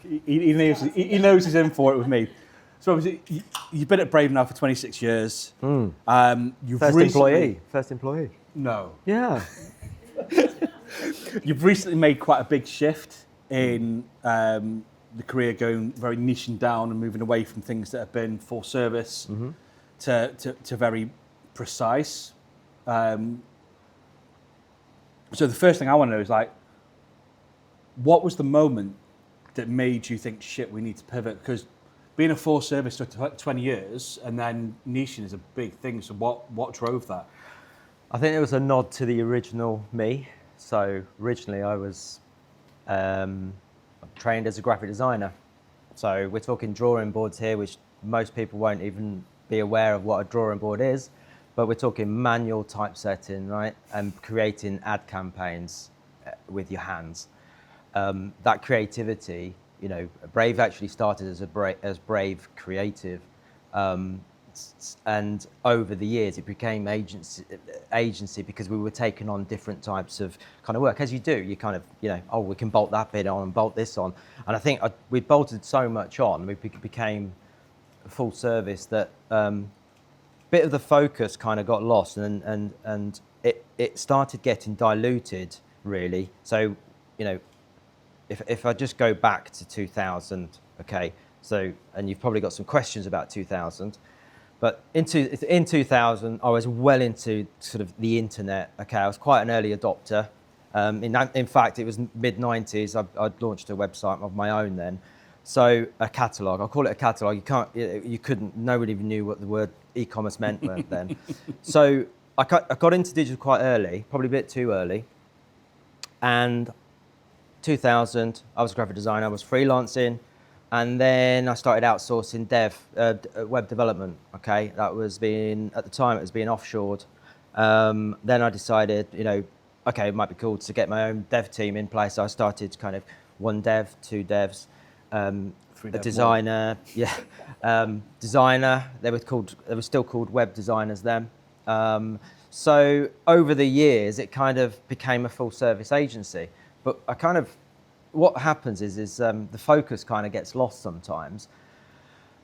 He knows he's in for it with me. So obviously, you've been at Brave now for 26 years. You've First employee. No. Yeah. You've recently made quite a big shift in the career, going very niche and down and moving away from things that have been full service to very precise. So the first thing I want to know is like, what was the moment that made you think, shit, we need to pivot? Because being a full service for 20 years and then niching is a big thing. So what drove that? I think it was a nod to the original me. So originally I was trained as a graphic designer. So we're talking drawing boards here, which most people won't even be aware of what a drawing board is, but we're talking manual typesetting, right? And creating ad campaigns with your hands. That creativity, you know, Brave actually started as Brave Creative. And over the years it became agency because we were taking on different types of kind of work. As you do, you kind of, you know, oh, we can bolt that bit on and bolt this on. And I think we bolted so much on, we became a full service that bit of the focus kind of got lost and it started getting diluted, really. So, you know, if I just go back to 2000, okay, so, and you've probably got some questions about 2000, but in 2000, I was well into sort of the internet. Okay, I was quite an early adopter. In fact, it was mid-90s. I'd launched a website of my own then. So a catalogue, I'll call it a catalogue. Nobody even knew what the word e-commerce meant then. So I got into digital quite early, probably a bit too early. And 2000, I was a graphic designer, I was freelancing. And then I started outsourcing web development, okay? at the time, it was being offshored. Then I decided, you know, okay, it might be cool to get my own dev team in place. So I started kind of 1 dev, 2 devs, a designer, designer. They were still called web designers then. So over the years, it kind of became a full service agency. But what happens is the focus kind of gets lost sometimes.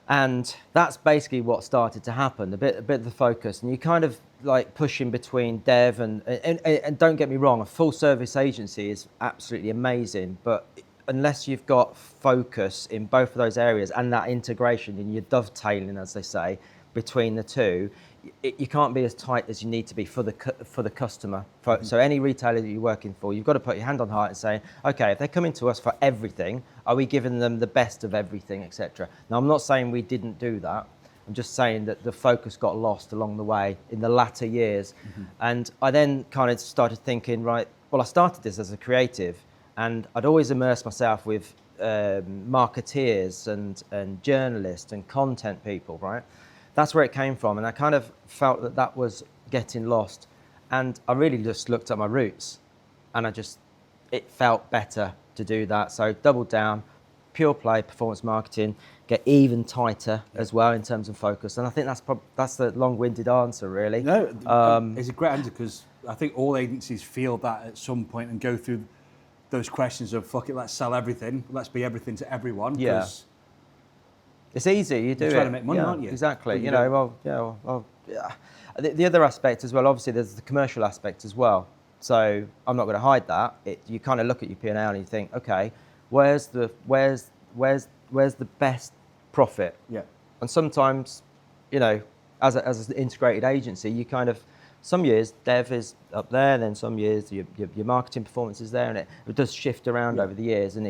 And that's basically what started to happen, a bit of the focus. And you kind of like pushing between dev and don't get me wrong, a full service agency is absolutely amazing. But unless you've got focus in both of those areas and that integration and you're dovetailing, as they say, between the two, you can't be as tight as you need to be for the customer. So any retailer that you're working for, you've got to put your hand on heart and say, okay, if they're coming to us for everything, are we giving them the best of everything, etc. Now, I'm not saying we didn't do that. I'm just saying that the focus got lost along the way in the latter years. And I then kind of started thinking, right, well, I started this as a creative and I'd always immersed myself with marketeers and journalists and content people, right? That's where it came from, and I kind of felt that was getting lost, and I really just looked at my roots, and it felt better to do that. So doubled down, pure play performance marketing, get even tighter as well in terms of focus, and I think that's the long-winded answer, really. No, it's a great answer because I think all agencies feel that at some point and go through those questions of fuck it, let's sell everything, let's be everything to everyone. Yeah. It's easy, you do it. You're trying to make money, aren't you? Exactly. The other aspect as well, obviously, there's the commercial aspect as well. So I'm not going to hide that. You kind of look at your P&L and you think, okay, where's the best profit? Yeah. And sometimes, you know, as an integrated agency, you kind of, some years dev is up there, then some years your marketing performance is there, and it does shift around over the years, and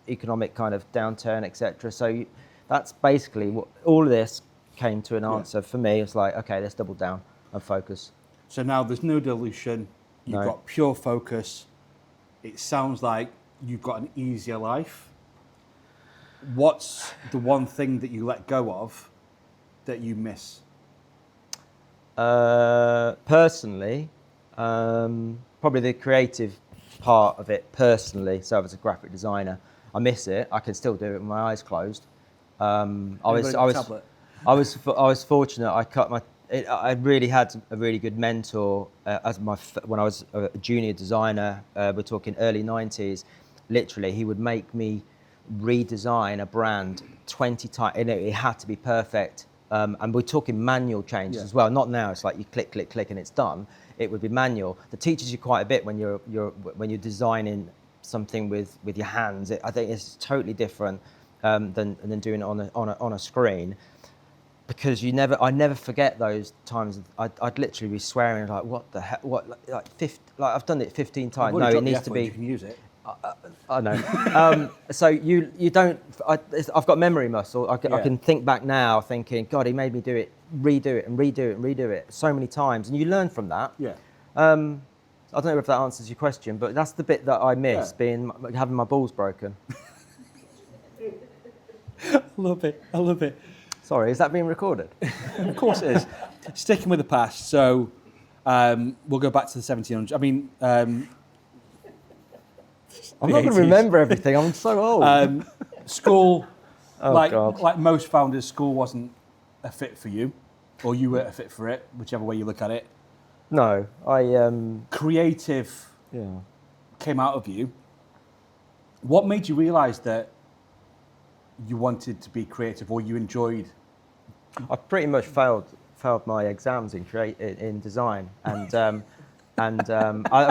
economic kind of downturn, etc. So that's basically what all of this came to an answer for me. It's like, okay, let's double down and focus. So now there's no dilution. You've got pure focus. It sounds like you've got an easier life. What's the one thing that you let go of that you miss? Personally, probably the creative part of it personally. So as a graphic designer, I miss it. I can still do it with my eyes closed. I was fortunate. I really had a really good mentor when I was a junior designer. We're talking early 90s. Literally, he would make me redesign a brand 20 times, and it had to be perfect. And we're talking manual changes as well. Not now. It's like you click, click, click, and it's done. It would be manual. That teaches you quite a bit when you're designing something with your hands. I think it's totally different than doing it on a screen, because I never forget those times. I'd literally be swearing like, what the hell, like I've done it 15 times. No, it needs to be. You can use it. I know. So you don't. I've got memory muscle. I can think back now, thinking, God, he made me do it, redo it, and redo it, and redo it so many times, and you learn from that. Yeah. I don't know if that answers your question, but that's the bit that I miss, having my balls broken. I love it. Sorry, is that being recorded? Of course it is. Sticking with the past, so we'll go back to the 1700s. I mean, I'm not going to remember everything. I'm so old. School, God. like most founders, school wasn't a fit for you, or you weren't a fit for it, whichever way you look at it. No, Creative came out of you. What made you realise that you wanted to be creative, or you enjoyed? I pretty much failed my exams in design, and I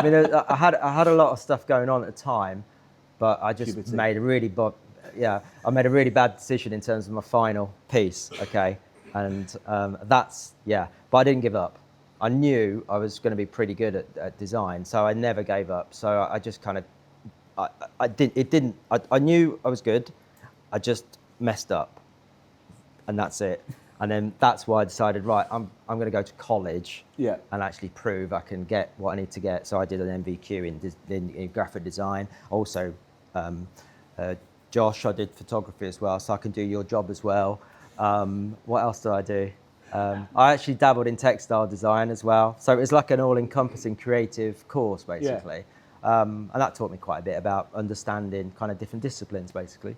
mean I had a lot of stuff going on at the time, but I just made a really bad decision in terms of my final piece. Okay, and but I didn't give up. I knew I was going to be pretty good at design, so I never gave up. So I just kind of, I knew I was good, I just messed up, and that's it. And then that's why I decided, right, I'm going to go to college and actually prove I can get what I need to get. So I did an MVQ in graphic design. Also, Josh, I did photography as well, so I can do your job as well. What else did I do? I actually dabbled in textile design as well. So it was like an all-encompassing creative course, basically. And that taught me quite a bit about understanding kind of different disciplines, basically.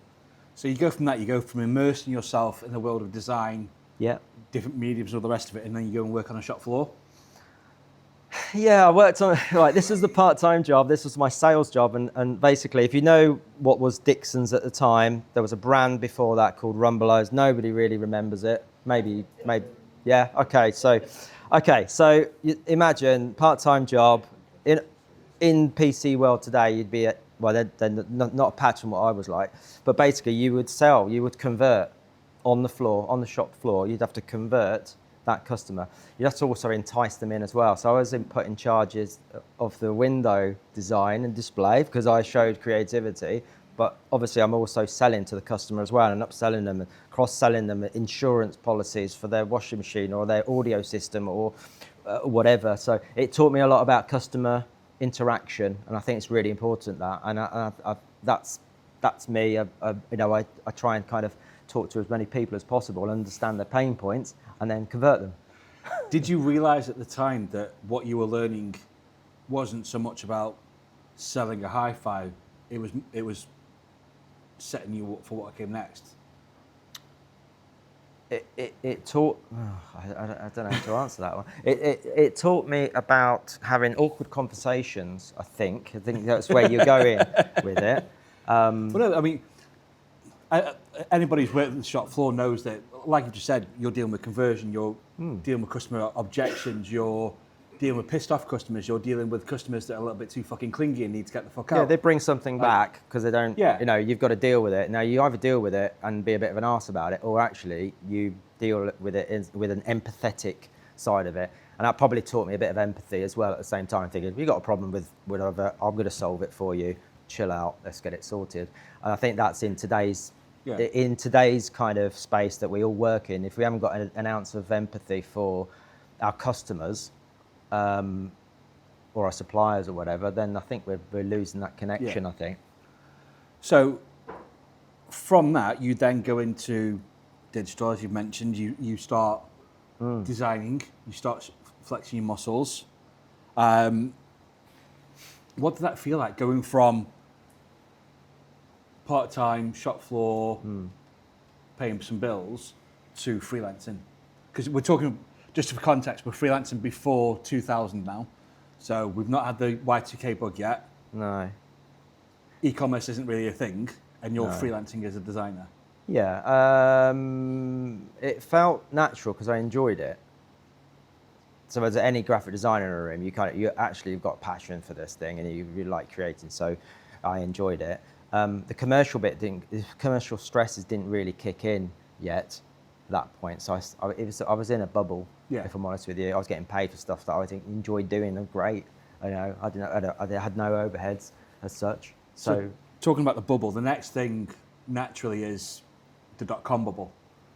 So you go from immersing yourself in the world of design, different mediums, all the rest of it, and then you go and work on a shop floor? Yeah, I worked on, this was the part-time job, this was my sales job, and basically, if you know what was Dixon's at the time, there was a brand before that called Rumbelows. Nobody really remembers it. Maybe, yeah, okay, so you imagine part-time job, in PC world today, you'd be at, well, they're not a patch on what I was like, but basically you would convert on the floor, on the shop floor, you'd have to convert that customer. You have to also entice them in as well. So I was put in charges of the window design and display because I showed creativity, but obviously I'm also selling to the customer as well and upselling them and cross-selling them insurance policies for their washing machine or their audio system or whatever. So it taught me a lot about customer interaction, and I think it's really important that, and that's me. I try and kind of talk to as many people as possible, understand their pain points, and then convert them. Did you realise at the time that what you were learning wasn't so much about selling a hi-fi? It was setting you up for what came next. It taught. I don't know how to answer that one. It taught me about having awkward conversations. I think that's where you're going with it. Well, no, I mean, anybody who's worked at the shop floor knows that, like you just said, you're dealing with conversion, you're dealing with customer objections, you're dealing with pissed off customers, you're dealing with customers that are a little bit too fucking clingy and need to get the fuck out. Yeah, they bring something back because they don't, you've got to deal with it. Now, you either deal with it and be a bit of an arse about it, or actually you deal with it with an empathetic side of it. And that probably taught me a bit of empathy as well at the same time, thinking, if you've got a problem with whatever, I'm going to solve it for you. Chill out, let's get it sorted. And I think that's in today's kind of space that we all work in. If we haven't got an ounce of empathy for our customers, or our suppliers or whatever, then I think we're losing that connection, I think. So from that, you then go into digital, as you've mentioned, you start designing, you start flexing your muscles. What did that feel like, going from part-time, shop floor, paying some bills, to freelancing? Because we're talking, just for context, we're freelancing before 2000 now. So we've not had the Y2K bug yet. No. E-commerce isn't really a thing. And you're freelancing as a designer? Yeah, it felt natural because I enjoyed it. So as any graphic designer in a room, you actually have got passion for this thing and you really like creating. So I enjoyed it. The commercial commercial stresses didn't really kick in yet at that point. So I was in a bubble, if I'm honest with you. I was getting paid for stuff that I enjoyed doing and great. I had no overheads as such. So talking about the bubble, the next thing naturally is the .com bubble.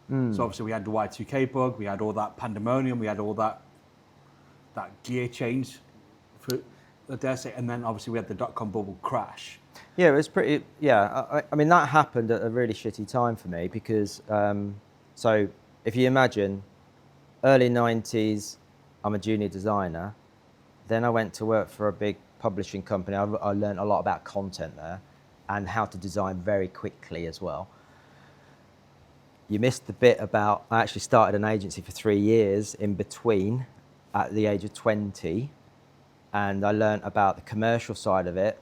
So obviously we had the Y2K bug, we had all that pandemonium, we had all that gear change, I dare say, and then obviously we had the .com bubble crash. Yeah, it was pretty. Yeah, I mean that happened at a really shitty time for me because. So if you imagine, early '90s, I'm a junior designer. Then I went to work for a big publishing company. I learned a lot about content there, and how to design very quickly as well. You missed the bit about I actually started an agency for 3 years in between, at the age of 20, and I learned about the commercial side of it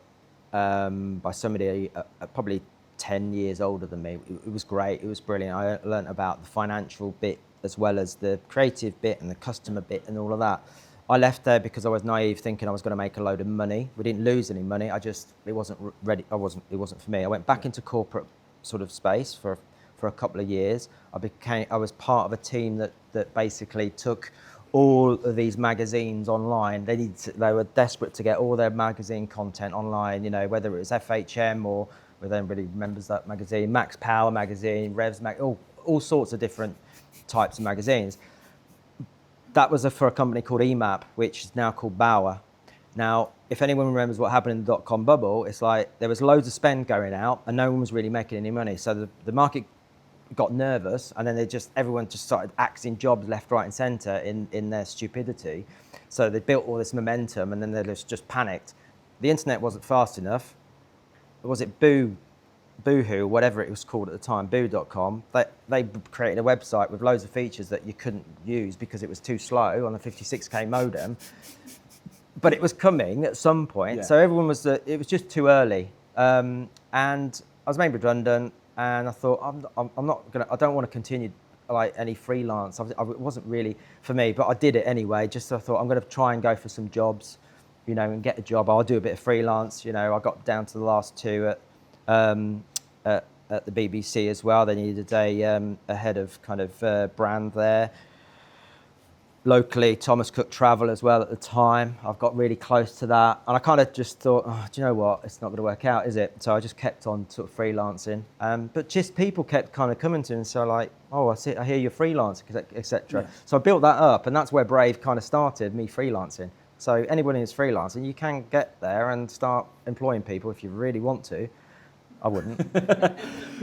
by somebody probably 10 years older than me. It was great, it was brilliant. I learned about the financial bit as well as the creative bit and the customer bit and all of that. I left there because I was naive, thinking I was going to make a load of money. We didn't lose any money. It wasn't ready. It wasn't for me. I went back into corporate sort of space for a couple of years. I was part of a team that basically took all of these magazines online. They were desperate to get all their magazine content online, you know, whether it was FHM or, whether anybody remembers that magazine, Max Power magazine, Revs all sorts of different types of magazines. That was for a company called EMAP, which is now called Bauer. Now, if anyone remembers what happened in the .com bubble, it's like there was loads of spend going out and no one was really making any money. So the market got nervous, and then everyone just started axing jobs left, right, and centre in their stupidity. So they built all this momentum, and then they just panicked. The internet wasn't fast enough. Was it Boohoo, whatever it was called at the time, boo.com? They created a website with loads of features that you couldn't use because it was too slow on a 56k modem. But it was coming at some point, so everyone it was just too early. And I was made redundant. And I thought, I don't want to continue like any freelance. It wasn't really for me, but I did it anyway. Just I thought I'm going to try and go for some jobs, you know, and get a job. I'll do a bit of freelance. You know, I got down to the last two at the BBC as well. They needed a head of kind of brand there. Locally, Thomas Cook Travel as well at the time. I've got really close to that. And I kind of just thought, do you know what? It's not going to work out, is it? So I just kept on sort of freelancing. But just people kept kind of coming to me and so like, oh, I hear you're freelancing, etc. Yeah. So I built that up, and that's where Brave kind of started, me freelancing. So anybody who's freelancing, you can get there and start employing people if you really want to. I wouldn't.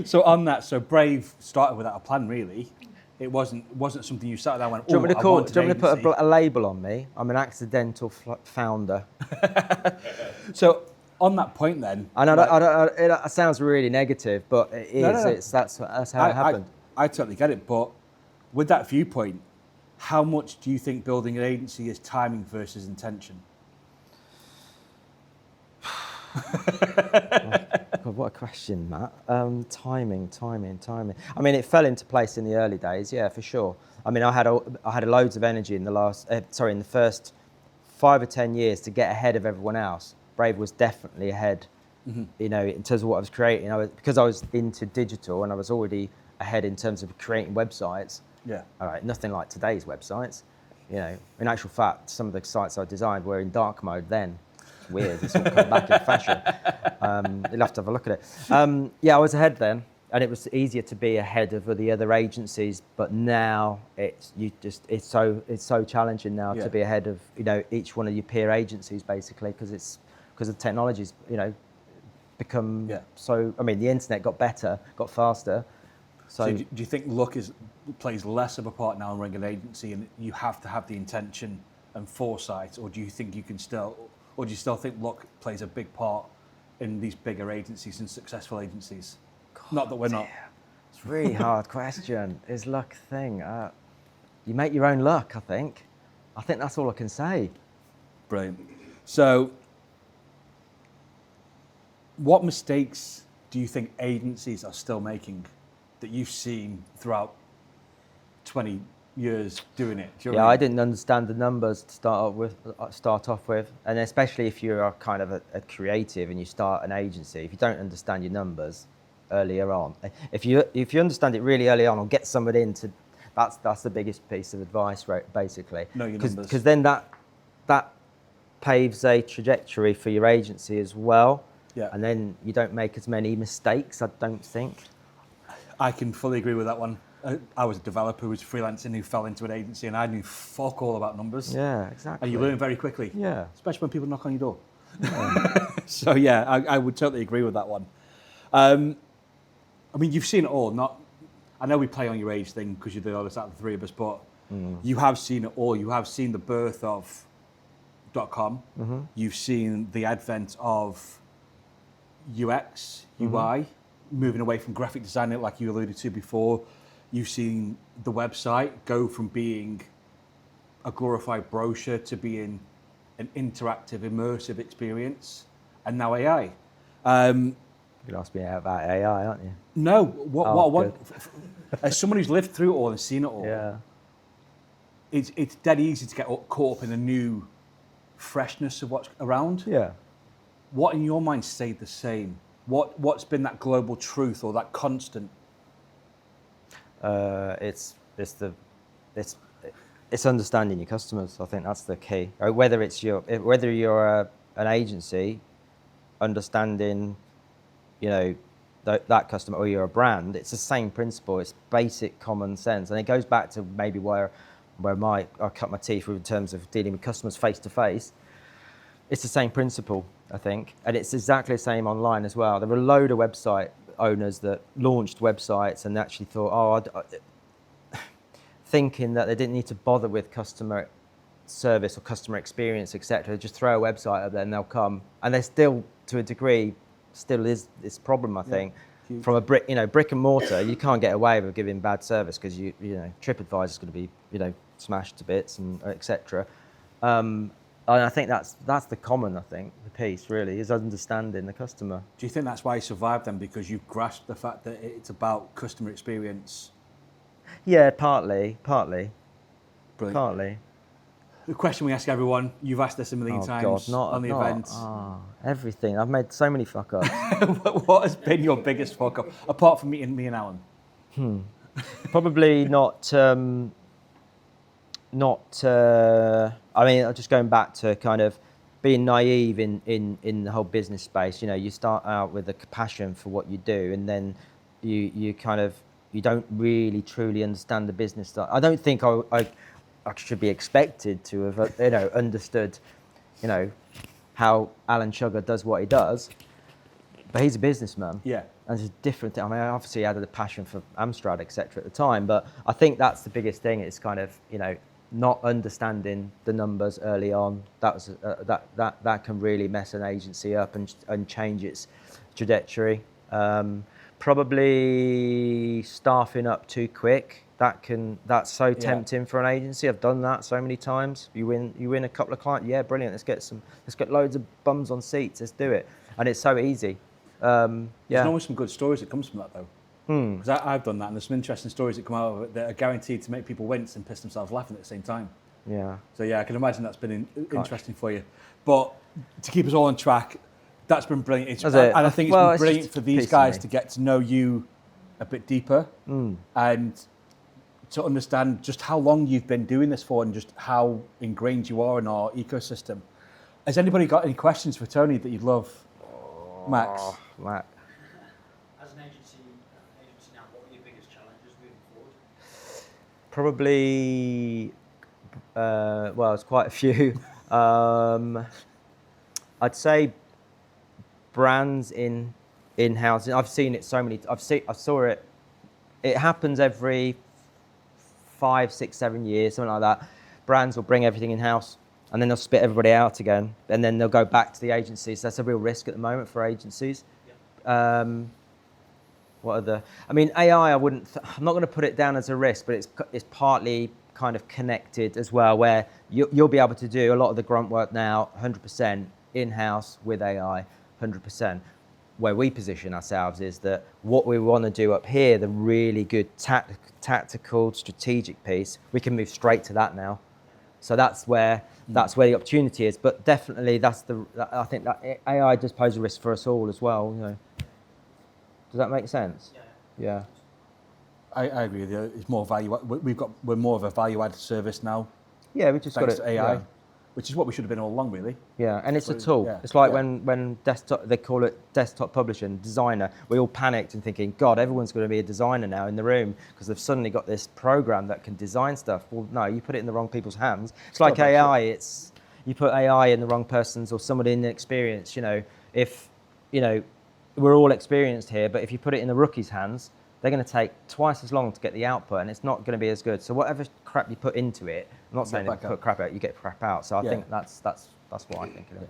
So on that, Brave started without a plan, really. It wasn't something you sat there and went, do you want me to put a label on me? I'm an accidental founder. So on that point then... I know it sounds really negative, but it is. No. That's how it happened. I totally get it, but with that viewpoint, how much do you think building an agency is timing versus intention? God, what a question, Matt. Timing. I mean, it fell into place in the early days, yeah, for sure. I mean, I had loads of energy in the first 5 or 10 years to get ahead of everyone else. Brave was definitely ahead, you know, in terms of what I was creating. Because I was into digital and I was already ahead in terms of creating websites. Yeah. All right, nothing like today's websites. You know, in actual fact, some of the sites I designed were in dark mode then. Weird, it's all come back in fashion. You'll have to have a look at it. Yeah, I was ahead then, and it was easier to be ahead of the other agencies. But now it's so challenging now to be ahead of, you know, each one of your peer agencies basically, because the technology's, you know, become so. I mean, the internet got better, got faster. So do you think luck plays less of a part now in running an agency, and you have to have the intention and foresight, or do you think you can still? Or do you still think luck plays a big part in these bigger agencies and successful agencies? God, not that we're not. It's a really hard question. Is luck a thing? You make your own luck, I think. I think that's all I can say. Brilliant. So, what mistakes do you think agencies are still making that you've seen throughout 20 years doing it? Do you know what Yeah, I I mean? didn't understand the numbers to start off with, and especially if you're a kind of a creative and you start an agency, if you don't understand your numbers earlier on, if you understand it really early on, or get someone in to, that's the biggest piece of advice, right? Basically, Know your numbers. because then that paves a trajectory for your agency as well. Yeah. And then you don't make as many mistakes, I don't think. I can fully agree with that one. I was a developer who was freelancing who fell into an agency, and I knew fuck all about numbers. Yeah, exactly. And you learn very quickly. Yeah. Especially when people knock on your door. Yeah. So yeah, I would totally agree with that one. I mean, you've seen it all. I know we play on your age thing because you're the oldest out of the three of us, but you have seen it all. You have seen the birth of .com. Mm-hmm. You've seen the advent of UX, UI, moving away from graphic design, like you alluded to before. You've seen the website go from being a glorified brochure to being an interactive, immersive experience, and now AI. You'll ask me about AI, aren't you? No, what I want, as someone who's lived through it all and seen it all, Yeah. it's dead easy to get caught up in the new freshness of what's around. Yeah. What in your mind stayed the same? What's been that global truth or that constant? It's understanding your customers. I think that's the key. Whether you're an agency, understanding, that customer, or you're a brand, it's the same principle. It's basic common sense, and it goes back to maybe where I cut my teeth in terms of dealing with customers face to face. It's the same principle, I think, and it's exactly the same online as well. There were a load of website owners that launched websites and actually thought, thinking that they didn't need to bother with customer service or customer experience, etc. Just throw a website up there and they'll come. And there's still, to a degree, still is this problem, I think. Huge. From a brick and mortar, you can't get away with giving bad service because TripAdvisor is going to be smashed to bits and etc. And I think that's the piece really is understanding the customer. Do you think that's why you survived then? Because you grasped the fact that it's about customer experience? Yeah, partly. Brilliant. Partly. The question we ask everyone, you've asked this a million times on the event. Everything. I've made so many fuck ups. What has been your biggest fuck up, apart from meeting me and Alan? Probably not. Just going back to kind of being naive in the whole business space. You start out with a passion for what you do, and then you don't really truly understand the business. I don't think I should be expected to have understood how Alan Sugar does what he does, but he's a businessman. Yeah. And it's a different thing. I mean, obviously he had a passion for Amstrad, etc. at the time, but I think that's the biggest thing. It's kind of not understanding the numbers early on. That can really mess an agency up and change its trajectory. Probably staffing up too quick. That's so tempting for an agency. I've done that so many times. You win a couple of clients. Yeah, brilliant. Let's get loads of bums on seats. Let's do it. And it's so easy. There's always some good stories that comes from that though. Because I've done that, and there's some interesting stories that come out of it that are guaranteed to make people wince and piss themselves laughing at the same time. Yeah. So yeah, I can imagine that's been interesting for you. But to keep us all on track, that's been brilliant. And I think it's been brilliant for these guys to get to know you a bit deeper and to understand just how long you've been doing this for and just how ingrained you are in our ecosystem. Has anybody got any questions for Tony that you'd love, Max? Max. As an agency now, what are your biggest challenges moving forward? Probably, it's quite a few. I'd say brands in-house. I've seen it so many. I saw it. It happens every 5, 6, 7 years, something like that. Brands will bring everything in-house, and then they'll spit everybody out again, and then they'll go back to the agencies. That's a real risk at the moment for agencies. Yep. AI, I'm not going to put it down as a risk, but it's partly kind of connected as well, where you'll be able to do a lot of the grunt work now 100% in-house with AI, 100%. where we position ourselves is that what we want to do up here, the really good tactical, strategic piece, we can move straight to that now. So that's where the opportunity is. But definitely, I think that AI does pose a risk for us all as well. You know, does that make sense? Yeah. I agree with you. It's more value. We're more of a value-added service now. Yeah, we just got thanks it. to AI, Yeah. which is what we should have been all along, really. Yeah, and it's a tool. Yeah. It's like when desktop, they call it desktop publishing, designer. We all panicked and thinking, God, everyone's going to be a designer now in the room because they've suddenly got this program that can design stuff. Well, no, you put it in the wrong people's hands. It's like AI. It's you put AI in the wrong person's or somebody inexperienced. You know, if you know, we're all experienced here, but if you put it in the rookie's hands, they're going to take twice as long to get the output, and it's not going to be as good. So whatever crap you put into it, I'm not saying if you put crap out, you get crap out. So I think that's what I think of it.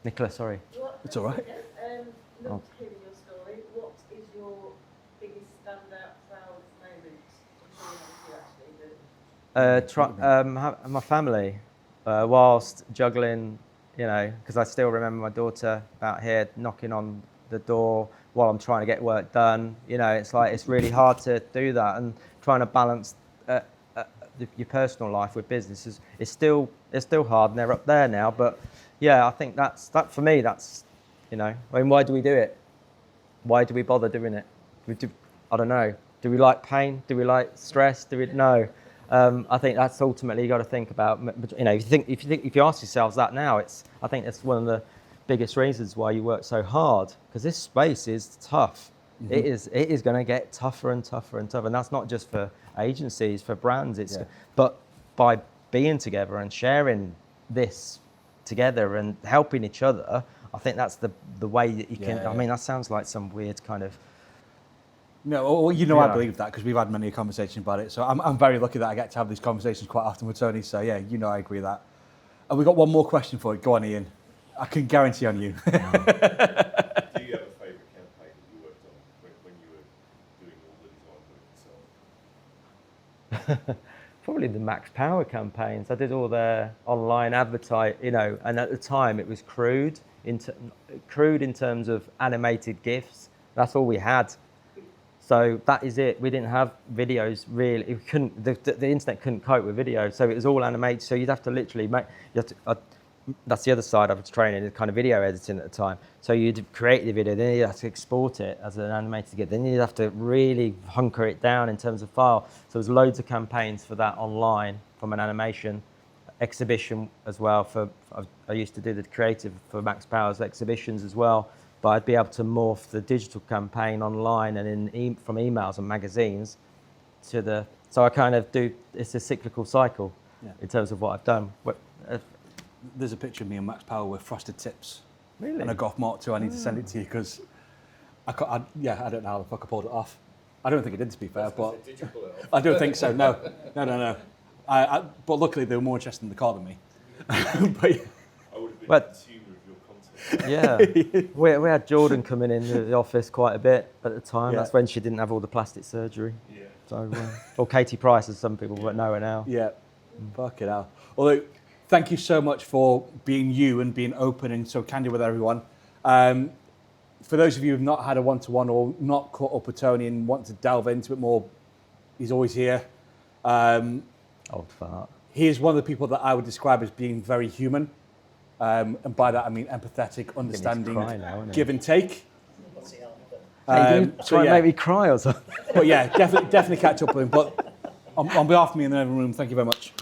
Nicola, sorry. It's all right. Love to hear your story. What is your biggest standout proud moment? I'm sure you have a few actually, but My family, whilst juggling, you know, because I still remember my daughter out here knocking on the door while I'm trying to get work done. You know, it's like it's really hard to do that, and trying to balance your personal life with business is still hard, and they're up there now. But yeah, I think that for me, that's, you know, I mean, why do we do it? Why do we bother doing it? I don't know. Do we like pain? Do we like stress? No. I think that's ultimately you got to think about. You know, if you ask yourselves that now, I think it's one of the biggest reasons why you work so hard, because this space is tough. Mm-hmm. It is going to get tougher and tougher and tougher, and that's not just for agencies, for brands. But by being together and sharing this together and helping each other, I think that's the way that you can. I mean, that sounds like some weird kind of. No, well, you know, I believe that because we've had many conversations about it. So I'm very lucky that I get to have these conversations quite often with Tony. So yeah, you know, I agree with that. And we've got one more question for you. Go on, Ian. I can guarantee on you. Do you have a favourite campaign that you worked on when you were doing all the design work yourself? Probably the Max Power campaigns. I did all their online advertise, you know, and at the time it was crude in terms of animated GIFs. That's all we had. So that is it. We didn't have videos really. It couldn't. The internet couldn't cope with video, so it was all animated. So you'd have to literally make. That's the other side of training, is kind of video editing at the time. So you'd create the video, then you'd have to export it as an animated GIF. Then you'd have to really hunker it down in terms of file. So there's loads of campaigns for that online from an animation exhibition as well. I used to do the creative for Max Power's exhibitions as well. But I'd be able to morph the digital campaign online and from emails and magazines to the. So I kind of do. It's a cyclical cycle in terms of what I've done. There's a picture of me and Max Power with frosted tips. Really? And a Golf Mark 2. I need to send it to you because I don't know how the fuck I pulled it off. I don't think I did, to be fair, but Did you pull it off? I don't think so. No. But luckily they were more interested in the car than me. But I would have been a consumer of your content. Yeah, we had Jordan coming into the office quite a bit at the time. That's when she didn't have all the plastic surgery. Yeah. So, or Katie Price, as some people would know her now. Yeah, fucking hell. Although, thank you so much for being you and being open and so candid with everyone. For those of you who've not had a one-to-one or not caught up with Tony and want to delve into it more, he's always here. Old fart. He is one of the people that I would describe as being very human. And by that I mean empathetic, understanding, give and take. Try and make me cry or something. But yeah, definitely catch up with him. But on behalf of me in the living room, thank you very much.